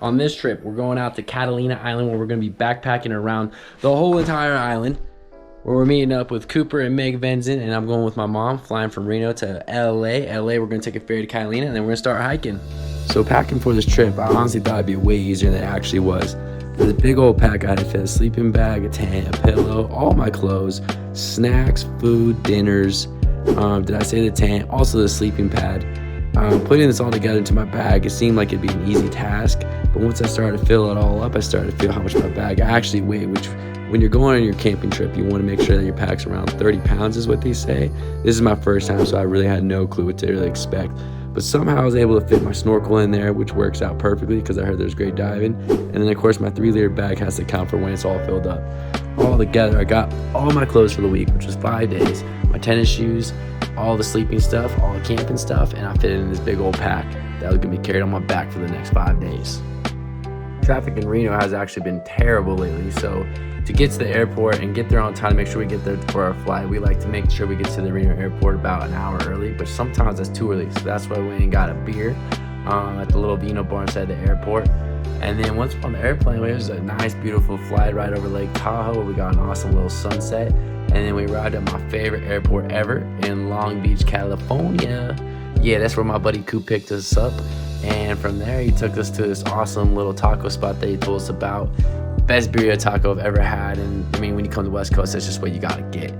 On this trip, we're going out to Catalina Island where we're going to be backpacking around the whole entire island. Where we're meeting up with Cooper and Meg Venzen, and I'm going with my mom, flying from Reno to LA. We're going to take a ferry to Catalina, and then we're going to start hiking. So packing for this trip, I honestly thought it'd be way easier than it actually was. There's a big old pack. I had to fit a sleeping bag, a tent, a pillow, all my clothes, snacks, food, dinners. Did I say the tent? Also the sleeping pad. Putting this all together into my bag, it seemed like it'd be an easy task. But once I started to fill it all up, I started to feel how much my bag actually weighed, which when you're going on your camping trip, you want to make sure that your pack's around 30 pounds is what they say. This is my first time, so I really had no clue what to really expect. But somehow I was able to fit my snorkel in there, which works out perfectly because I heard there's great diving. And then of course my 3-liter bag has to count for when it's all filled up. All together, I got all my clothes for the week, which was 5 days, my tennis shoes, all the sleeping stuff, all the camping stuff, and I fit it in this big old pack that was gonna be carried on my back for the next 5 days. Traffic in Reno has actually been terrible lately, so to get to the airport and get there on time to make sure we get there for our flight, we like to make sure we get to the Reno airport about an hour early, but sometimes that's too early, so that's why we went and got a beer at the little Vino bar inside the airport. And then once we're on the airplane, it was a nice, beautiful flight right over Lake Tahoe where we got an awesome little sunset. And then we arrived at my favorite airport ever in Long Beach, California. Yeah, that's where my buddy Coop picked us up. And from there, he took us to this awesome little taco spot that he told us about. Best birria taco I've ever had, and I mean, when you come to West Coast, that's just what you gotta get.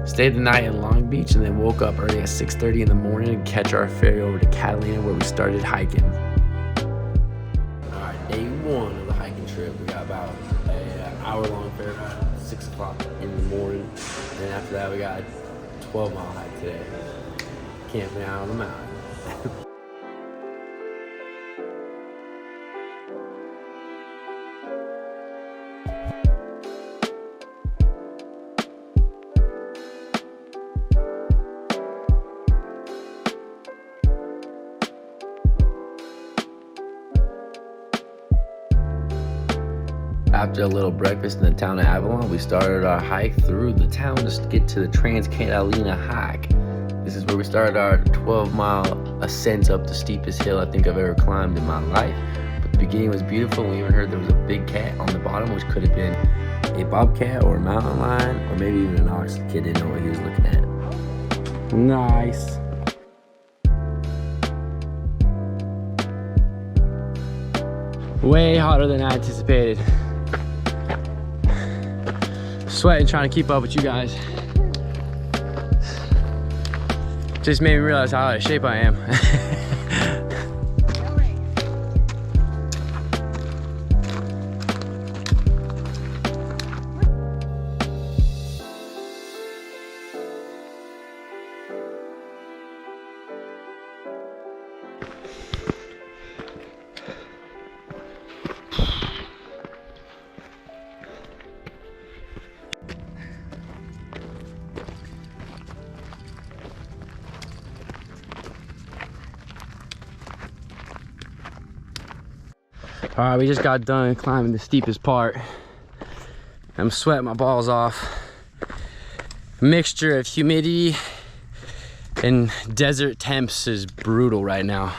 Stayed the night in Long Beach and then woke up early at 6:30 in the morning to catch our ferry over to Catalina where we started hiking. Alright, day one of the hiking trip. We got about an hour-long ferry ride at 6 o'clock in the morning, and after that we got a 12-mile hike today. Camping out on the mountain. After a little breakfast in the town of Avalon, we started our hike through the town to get to the Trans-Catalina hike. This is where we started our 12-mile ascent up the steepest hill I think I've ever climbed in my life. But the beginning was beautiful, and we even heard there was a big cat on the bottom, which could have been a bobcat or a mountain lion, or maybe even an ox. The kid didn't know what he was looking at. Nice. Way hotter than I anticipated. Sweating trying to keep up with you guys. Just made me realize how out of shape I am. All right, we just got done climbing the steepest part. I'm sweating my balls off. Mixture of humidity and desert temps is brutal right now.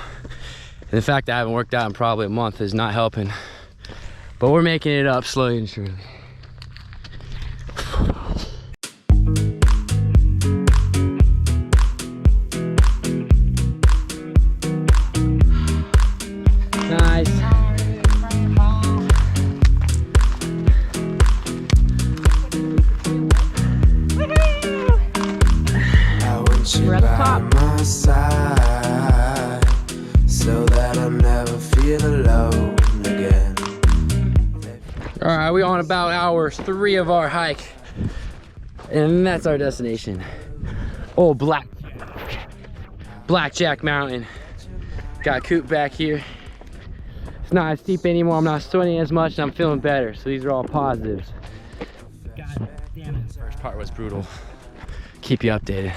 And the fact that I haven't worked out in probably a month is not helping. But we're making it up slowly and surely. Nice. We're at the top. My side, so that I never feel alone again. All right, we're on about hour 3 of our hike, and that's our destination. Oh, Blackjack Mountain. Got Coop back here. It's not as steep anymore. I'm not sweating as much, and I'm feeling better. So these are all positives. God damn it, the first part was brutal. Keep you updated.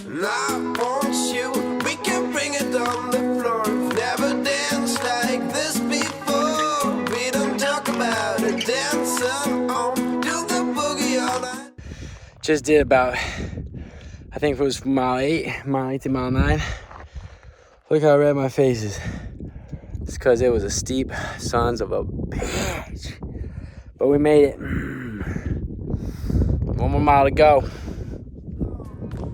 And I want you, we can bring it on the floor. Never danced like this before. We don't talk about it, dancing on, do the boogie all night. Just did about, I think it was mile 8 to mile 9. Look how red my face is. It's because it was a steep sons of a bitch. But we made it. 1 more mile to go.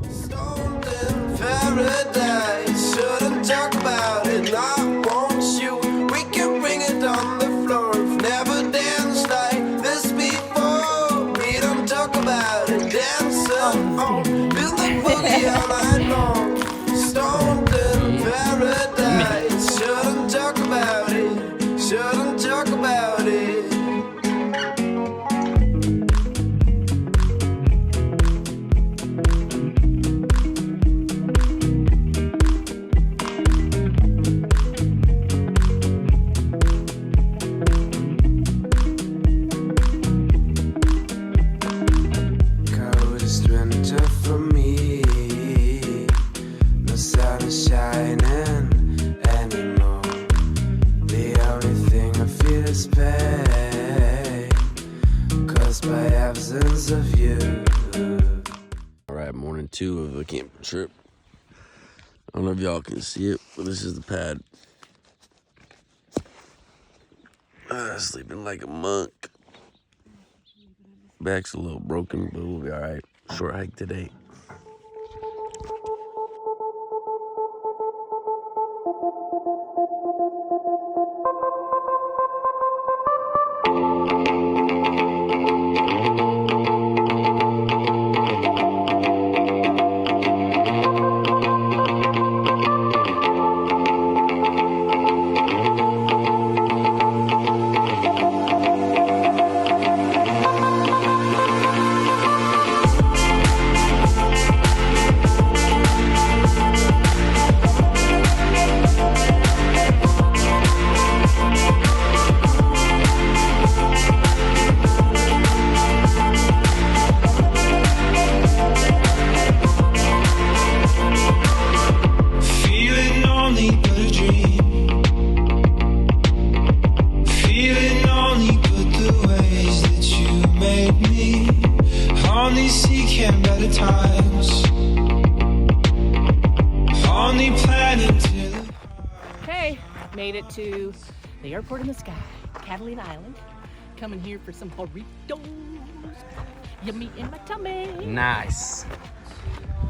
Stoned in paradise, shouldn't talk about it. I want you. We can bring it on the floor. We've never danced like this before. We don't talk about it. Dancing on, feel the boogie all night long. Stoned in paradise, shouldn't talk about it. Shouldn't talk about it. Coldest winter for me. No sun is shining anymore. The only thing I feel is pain, caused by absence of you. All right, morning 2 of a camping trip. I don't know if y'all can see it, but this is the pad. Sleeping like a monk. Back's a little broken, but we'll be all right. Short hike today. Feeling only but a dream. Feeling only but the ways that you made me. Only seeking better times. Only planning to. Okay, made it to the airport in the sky, Catalina Island. Coming here for some burritos. Yummy in my tummy. Nice.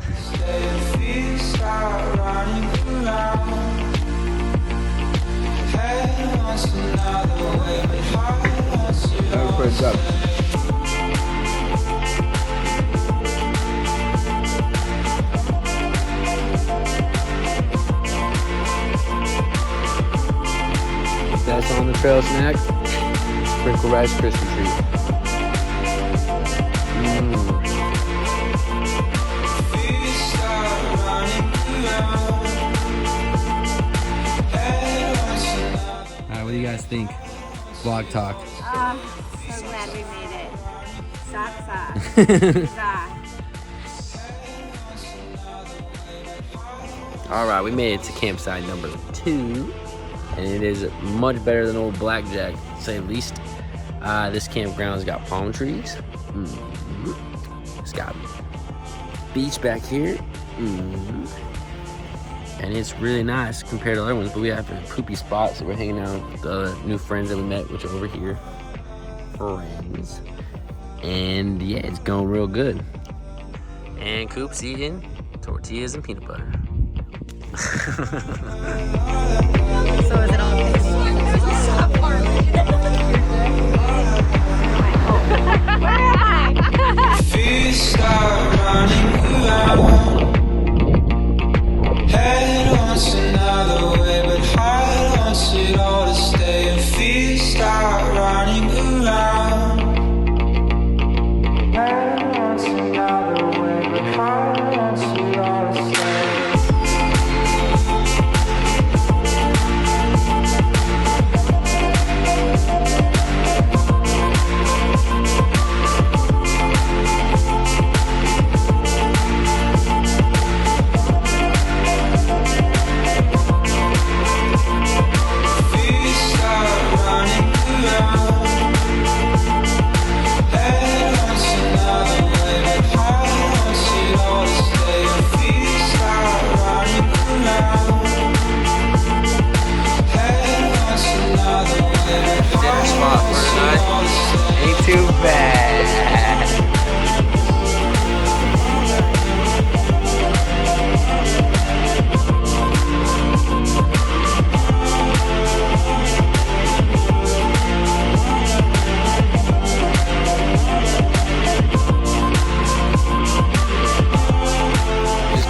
Feet start running around. Head wants another way, but heart wants you all. That's on the trail snack. Sprinkle Rice Krispie treat. Feet start running around. Head wants another. All right, what do you guys think? Vlog talk. So glad we made it. Saksa. All right, we made it to campsite number 2, and it is much better than old Blackjack, to say the least. This campground's got palm trees. It's got beach back here. And it's really nice compared to other ones, but we have a poopy spot, so we're hanging out with the other new friends that we met, which are over here. Friends. And yeah, it's going real good. And Coop's eating tortillas and peanut butter. So is it all Feet start running around. Head wants another way, but heart wants it all to stay. And feet start running around. Head wants another way, but heart wants it all to stay.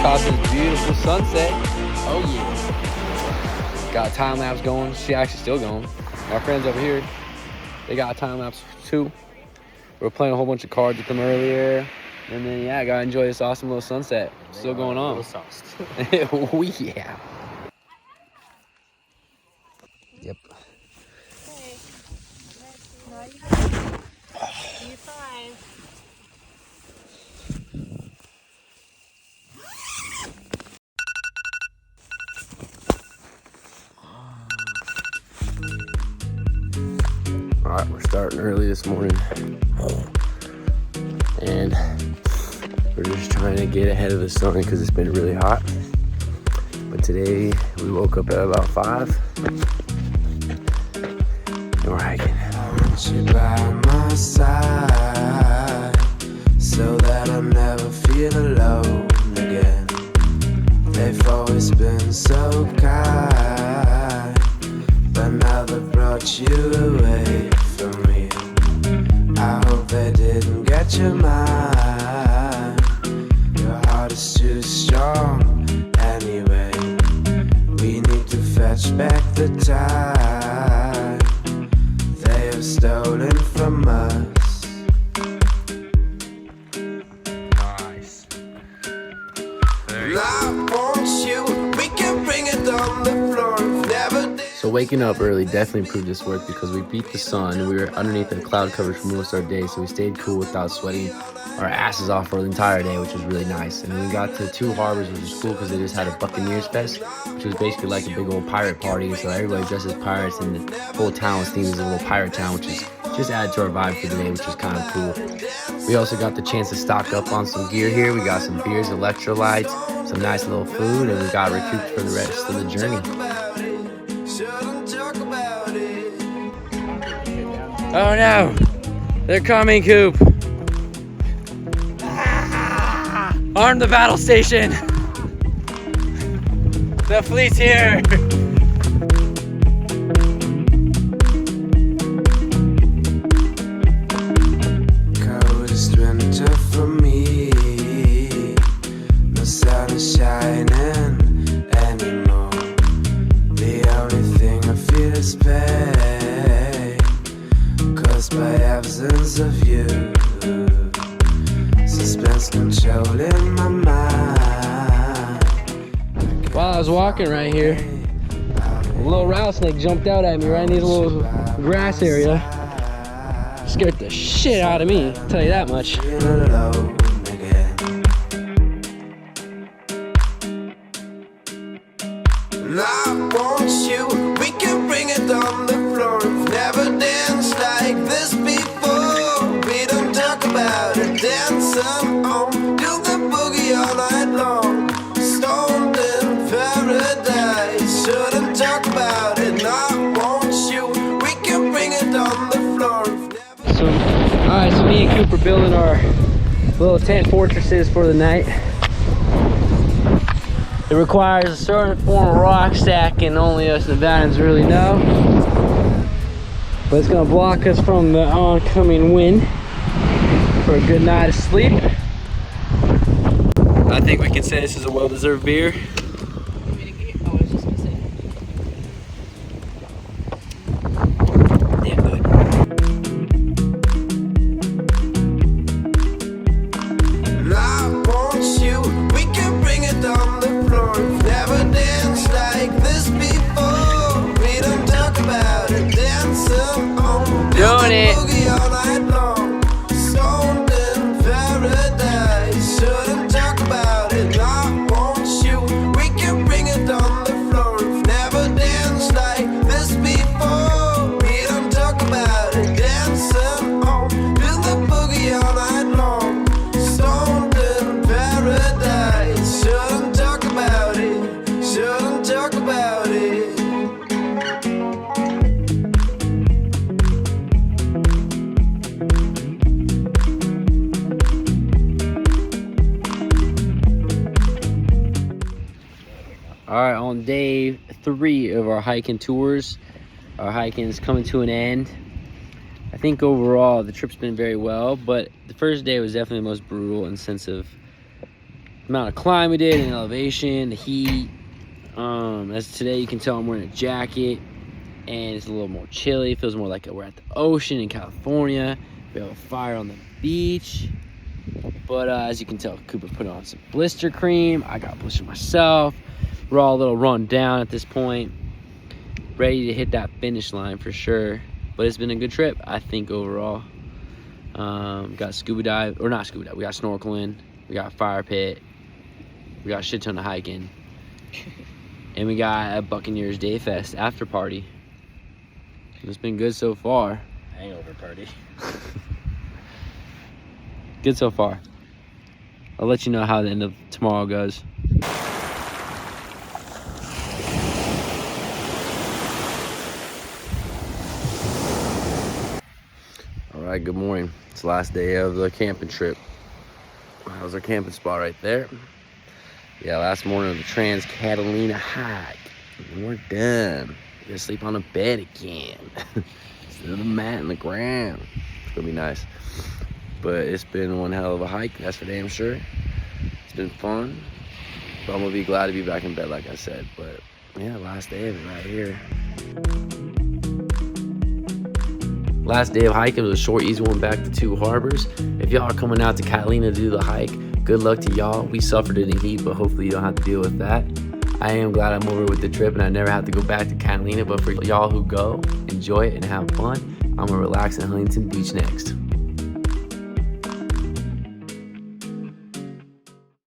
caught this beautiful sunset. Oh yeah. Got a time lapse going. She actually still going. My friends over here, they got a time lapse too. We were playing a whole bunch of cards with them earlier. And then yeah, I gotta enjoy this awesome little sunset. Still going on. Oh yeah. Yep. Okay. No, you're fine. All right, we're starting early this morning. And we're just trying to get ahead of the sun because it's been really hot. But today we woke up at about 5. And we're hiking. I want you by my side so that I never feel alone again. They've always been so kind, but now they've brought you away from me. I hope they didn't get your mind. Your heart is too strong anyway. We need to fetch back the time they have stolen from us. Nice. I want you, we can bring it on the floor. Never did. So waking up early definitely proved this work because we beat the sun. We were underneath the cloud coverage for most of our day, so we stayed cool without sweating our asses off for the entire day, which was really nice. And then we got to 2 harbors, which was cool because they just had a Buccaneers Fest, which was basically like a big old pirate party. So everybody dressed as pirates, and the whole town was themed as a little pirate town, which is just added to our vibe for the day, which is kind of cool. We also got the chance to stock up on some gear here. We got some beers, electrolytes, some nice little food, and we got recouped for the rest of the journey. Shouldn't talk about it. Oh no! They're coming, Coop! Arm the battle station! The fleet's here! Coldest winter for me. No sun is shining anymore. The only thing I feel is pain, caused by absence of you. Suspense controlling my mind. While I was walking right here, a little rattlesnake jumped out at me right in this little grass area. Scared the shit out of me, I'll tell you that much. Feel alone again. And I want you, we can bring it on the floor. We've never danced like this before. We don't talk about it, dancing on, do the boogie all night long. Stoned in paradise, shouldn't talk about it. And I want you, we can bring it on the floor. So, alright, so me and Coop are building our little tent fortresses for the night. It requires a certain form of rock stacking only us Nevadans really know. But it's gonna block us from the oncoming wind for a good night of sleep. I think we can say this is a well-deserved beer. Damn good. And I want you, we can bring it on the floor. We've never danced like this before. We don't talk about it, dancing on, Doing it. boogie all night long. Stoned in paradise, shouldn't talk about it. And I want you, we can bring it on the floor. We've never danced like this before. We don't talk about it, dancing on, do the boogie all night long. Stoned in paradise, shouldn't talk about it, shouldn't talk about it. All right, on day 3 of our hiking tours, our hiking is coming to an end. I think overall the trip's been very well, but the first day was definitely the most brutal in the sense of amount of climb we did and elevation, the heat. As today you can tell I'm wearing a jacket and it's a little more chilly. It feels more like we're at the ocean in California. We have a fire on the beach. But as you can tell, Cooper put on some blister cream. I got blister myself. We're all a little run down at this point. Ready to hit that finish line for sure. But it's been a good trip, I think, overall. Got scuba dive, or not scuba dive, we got snorkeling, we got fire pit, we got a shit ton of hiking, and we got a Buccaneers Day Fest after party. It's been good so far. Hangover party. Good so far. I'll let you know how the end of tomorrow goes. All right, good morning. It's the last day of the camping trip. That was our camping spot right there. Yeah, last morning of the Trans-Catalina hike. And we're done. We're gonna sleep on a bed again. Instead of the mat in the ground. It's gonna be nice. But it's been one hell of a hike, that's for damn sure. It's been fun. But I'm gonna be glad to be back in bed, like I said. But yeah, last day of it right here. Last day of hiking was a short, easy one back to Two Harbors. If y'all are coming out to Catalina to do the hike, good luck to y'all. We suffered in the heat, but hopefully you don't have to deal with that. I am glad I'm over with the trip and I never have to go back to Catalina, but for y'all who go, enjoy it and have fun. I'm gonna relax in Huntington Beach next.